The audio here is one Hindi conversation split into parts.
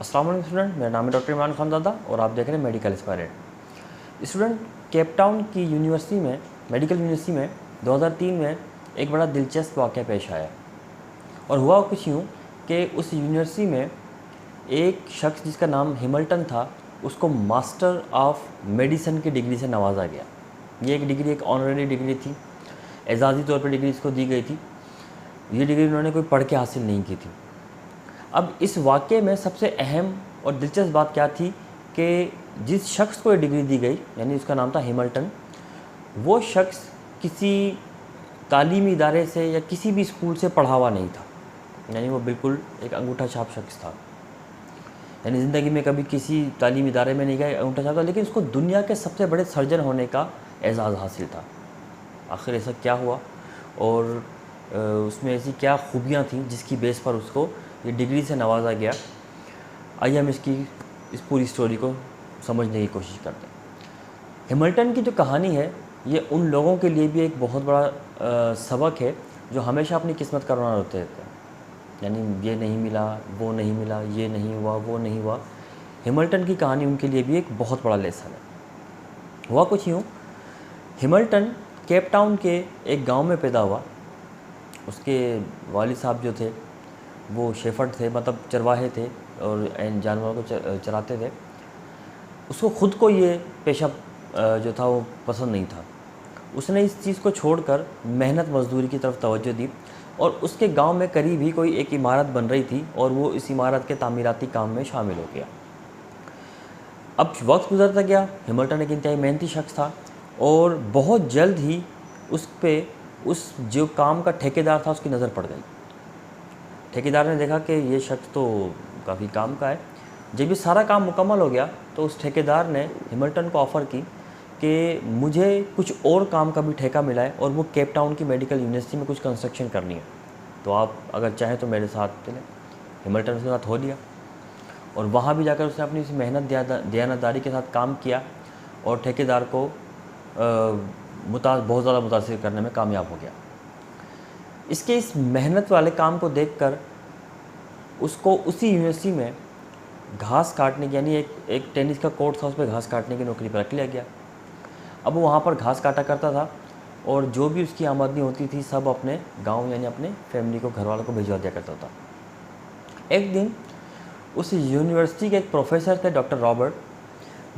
अस्सलाम वालेकुम स्टूडेंट, मेरा नाम है डॉक्टर इमरान खानज़ादा और आप देख रहे हैं medical aspirant. Student, Cape Town की यूनिवर्सिटी में, मेडिकल यूनिवर्सिटी में 2003 में एक बड़ा दिलचस्प वाक़या पेश आया और हुआ कुछ यूँ कि उस यूनिवर्सिटी में एक शख्स जिसका नाम हिमल्टन था, उसको मास्टर ऑफ मेडिसिन की डिग्री से नवाजा गया। ये एक डिग्री, एक ऑनररी डिग्री थी, एजाज़ी तौर पर डिग्री इसको दी गई थी। ये डिग्री उन्होंने कोई पढ़ के हासिल नहीं की थी। अब इस वाक़े में सबसे अहम और दिलचस्प बात क्या थी कि जिस शख्स को ये डिग्री दी गई, यानी उसका नाम था हिमल्टन, वो शख्स किसी तालीमी इदारे से या किसी भी स्कूल से पढ़ा हुआ नहीं था। यानी वो बिल्कुल एक अंगूठा छाप शख्स था, यानी ज़िंदगी में कभी किसी तालीमी इदारे में नहीं गया, अंगूठा छाप था, लेकिन उसको दुनिया के सबसे बड़े सर्जन होने का एजाज़ हासिल था। आखिर ऐसा क्या हुआ और उसमें ऐसी क्या खूबियाँ थीं जिसकी बेस पर उसको ये डिग्री से नवाजा गया। आइए हम इस पूरी स्टोरी को समझने की कोशिश करते हैं। हिमल्टन की जो कहानी है, ये उन लोगों के लिए भी एक बहुत बड़ा सबक है जो हमेशा अपनी किस्मत का रोना रोते रहते हैं। यानी ये नहीं मिला, वो नहीं मिला, ये नहीं हुआ, वो नहीं हुआ। हिमल्टन की कहानी उनके लिए भी एक बहुत बड़ा लेसन है। हुआ कुछ यूँ, हिमल्टन केप टाउन के एक गांव में पैदा हुआ। उसके वालिद साहब जो थे वो शेफर्ड थे, मतलब चरवाहे थे और इन जानवरों को चराते थे। उसको ख़ुद को ये पेशा जो था वो पसंद नहीं था। उसने इस चीज़ को छोड़कर मेहनत मजदूरी की तरफ तवज्जो दी और उसके गांव में करीब ही कोई एक इमारत बन रही थी और वो इस इमारत के तामीराती काम में शामिल हो गया। अब वक्त गुजरता गया, हिमल्टन एक इंतहाई मेहनती शख्स था और बहुत जल्द ही उस जो काम का ठेकेदार था उसकी नज़र पड़ गई। ठेकेदार ने देखा कि ये शख्स तो काफ़ी काम का है। जब ये सारा काम मुकम्मल हो गया तो उस ठेकेदार ने हिमल्टन को ऑफ़र की कि मुझे कुछ और काम का भी ठेका मिला है और वो केप टाउन की मेडिकल यूनिवर्सिटी में कुछ कंस्ट्रक्शन करनी है, तो आप अगर चाहें तो मेरे साथ चलें। हिमल्टन उसके साथ हो लिया और वहाँ भी जाकर उसने अपनी मेहनत दयानतदारी के साथ काम किया और ठेकेदार को बहुत ज़्यादा मुतासिर करने में कामयाब हो गया। इसके इस मेहनत वाले काम को देखकर उसको उसी यूनिवर्सिटी में घास काटने की, यानी एक टेनिस का कोर्ट था, उस पर घास काटने की नौकरी पर रख लिया गया। अब वो वहाँ पर घास काटा करता था और जो भी उसकी आमदनी होती थी सब अपने गांव यानी अपने फैमिली को, घर वालों को भिजवा दिया करता था। एक दिन उस यूनिवर्सिटी के एक प्रोफेसर थे, डॉक्टर रॉबर्ट,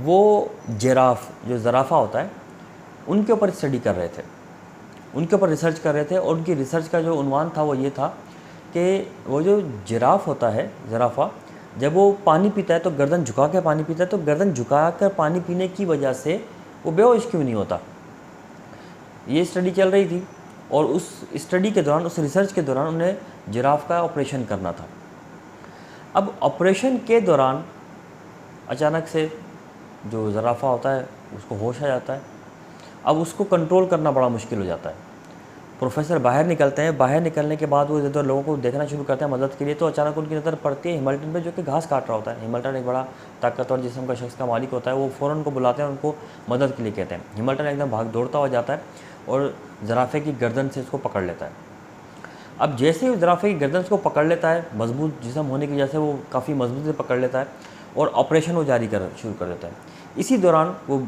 वो जो ज़राफ़ा होता है उनके ऊपर स्टडी कर रहे थे, उनके ऊपर रिसर्च कर रहे थे। और उनकी रिसर्च का जो उन्वान था वो ये था कि वो जो जिराफ़ होता है, ज़राफ़ा, जब वो पानी पीता है तो गर्दन झुका के पानी पीता है, तो गर्दन झुका कर पानी पीने की वजह से वो बेहोश क्यों नहीं होता। ये स्टडी चल रही थी और उस स्टडी के दौरान, उस रिसर्च के दौरान उन्हें जिराफ़ का ऑपरेशन करना था। अब ऑपरेशन के दौरान अचानक से जो ज़राफ़ा होता है उसको होश आ जाता है। अब उसको कंट्रोल करना बड़ा मुश्किल हो जाता है। प्रोफेसर बाहर निकलते हैं, बाहर निकलने के बाद वो इधर लोगों को देखना शुरू करते हैं मदद के लिए, तो अचानक उनकी नज़र पड़ती है हिमल्टन पे, जो कि घास काट रहा होता है। हिमल्टन एक बड़ा ताकतवर जिस्म का शख्स का मालिक होता है। वो फ़ौरन उनको बुलाते हैं, उनको मदद के लिए कहते हैं। हिमल्टन एकदम भाग दौड़ता हुआ जाता है और ज़राफ़े की गर्दन से उसको पकड़ लेता है। अब जैसे ही ज़राफ़े की गर्दन उसको पकड़ लेता है, मजबूत जिस्म होने की वजह से वो काफ़ी मजबूती से पकड़ लेता है और ऑपरेशन वो शुरू कर देता है। इसी दौरान वो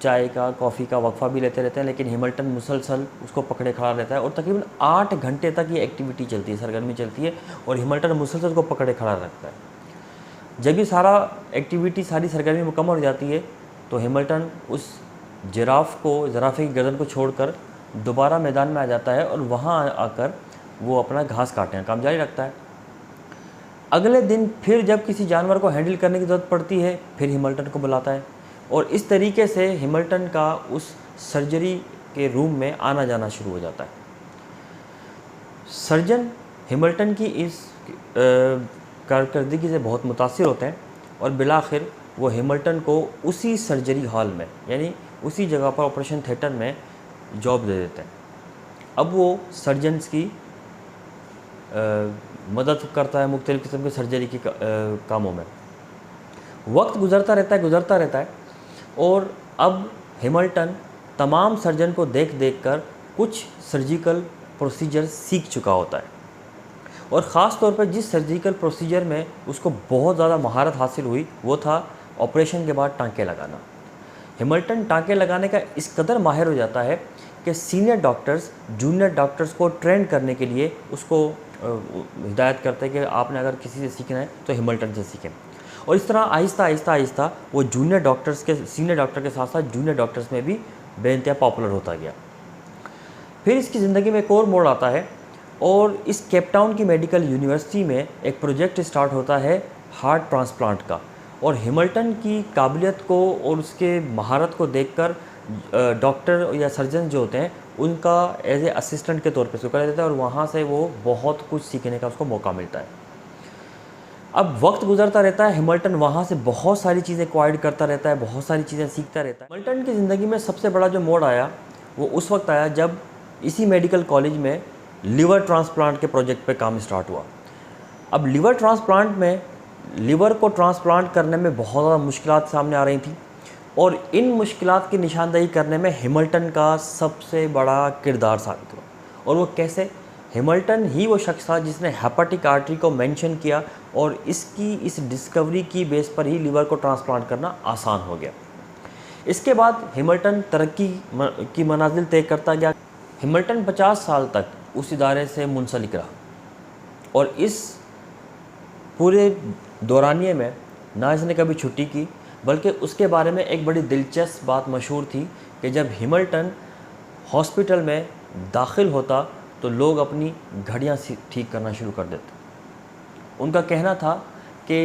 चाय का, कॉफ़ी का वक्फा भी लेते रहते हैं, लेकिन हिमल्टन मुसलसल उसको पकड़े खड़ा रहता है और तकरीबन 8 घंटे तक ये एक्टिविटी चलती है, सरगर्मी चलती है और हिमल्टन मुसलसल उसको पकड़े खड़ा रखता है। जब ये सारी सरगर्मी मुकम्मल हो जाती है तो हिमल्टन उस ज़राफ़े की गर्दन को छोड़कर दोबारा मैदान में आ जाता है और वहाँ आकर वो अपना घास काटने का काम जारी रखता है। अगले दिन फिर जब किसी जानवर को हैंडल करने की ज़रूरत पड़ती है, फिर हिमल्टन को बुलाता है और इस तरीके से हिमल्टन का उस सर्जरी के रूम में आना जाना शुरू हो जाता है। सर्जन हिमल्टन की इस कारकर्दगी से बहुत मुतासिर होते हैं और बिलाखिर वो हिमल्टन को उसी सर्जरी हॉल में, यानी उसी जगह पर ऑपरेशन थिएटर में जॉब दे देते हैं। अब वो सर्जन्स की मदद करता है मुख्तलिफ़ किस्म के सर्जरी की कामों में। वक्त गुज़रता रहता है और अब हिमल्टन तमाम सर्जन को देख कर कुछ सर्जिकल प्रोसीजर सीख चुका होता है और ख़ास तौर पर जिस सर्जिकल प्रोसीजर में उसको बहुत ज़्यादा महारत हासिल हुई वो था ऑपरेशन के बाद टाँके लगाना। हैमिल्टन टाँके लगाने का इस कदर माहिर हो जाता है कि सीनियर डॉक्टर्स जूनियर डॉक्टर्स को ट्रेन करने के लिए उसको हिदायत करते हैं कि आपने अगर किसी से सीखना है तो हैमिल्टन से सीखें। और इस तरह आहिस्ता आहिस्ता आहिस्ता वो जूनियर डॉक्टर्स के सीनियर डॉक्टर के साथ साथ जूनियर डॉक्टर्स में भी बेइंतहा पॉपुलर होता गया। फिर इसकी ज़िंदगी में एक और मोड़ आता है और इस केपटाउन की मेडिकल यूनिवर्सिटी में एक प्रोजेक्ट स्टार्ट होता है हार्ट ट्रांसप्लांट का। और हैमिल्टन की काबिलियत को और उसके महारत को देखकर डॉक्टर या सर्जन जो होते हैं उनका एज ए असिस्टेंट के तौर पे उसको कर देता है और वहाँ से वो बहुत कुछ सीखने का उसको मौका मिलता है। अब वक्त गुजरता रहता है, हैमिल्टन वहाँ से बहुत सारी चीज़ें एक्वायर्ड करता रहता है, बहुत सारी चीज़ें सीखता रहता है। हैमिल्टन की ज़िंदगी में सबसे बड़ा जो मोड़ आया वो उस वक्त आया जब इसी मेडिकल कॉलेज में लिवर ट्रांसप्लांट के प्रोजेक्ट पे काम स्टार्ट हुआ। अब लिवर ट्रांसप्लांट में लिवर को ट्रांसप्लांट करने में बहुत ज़्यादा मुश्किलात सामने आ रही थी और इन मुश्किलात की निशानदेही करने में हैमिल्टन का सबसे बड़ा किरदार साबित हुआ। और वो कैसे? हैमिल्टन ही वो शख्स था जिसने हेपेटिक आर्टरी को मेंशन किया और इस डिस्कवरी की बेस पर ही लिवर को ट्रांसप्लांट करना आसान हो गया। इसके बाद हैमिल्टन तरक्की की मनाजिल तय करता गया। हैमिल्टन 50 साल तक उस इदारे से मुंसलिक रहा और इस पूरे दौरानिए में ना इसने कभी छुट्टी की, बल्कि उसके बारे में एक बड़ी दिलचस्प बात मशहूर थी कि जब हैमिल्टन हॉस्पिटल में दाखिल होता तो लोग अपनी घड़ियां ठीक करना शुरू कर देते। उनका कहना था कि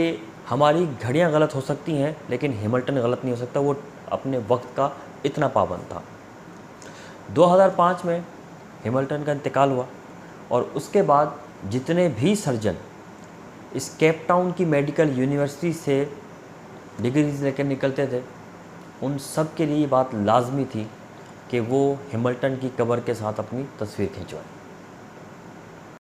हमारी घड़ियां गलत हो सकती हैं लेकिन हैमिल्टन गलत नहीं हो सकता, वो अपने वक्त का इतना पाबंद था। 2005 में हैमिल्टन का इंतकाल हुआ और उसके बाद जितने भी सर्जन इस केपटाउन की मेडिकल यूनिवर्सिटी से डिग्रीज लेकर निकलते थे उन सब के लिए ये बात लाजमी थी कि वो हैमिल्टन की कब्र के साथ अपनी तस्वीर खिंचवाएं।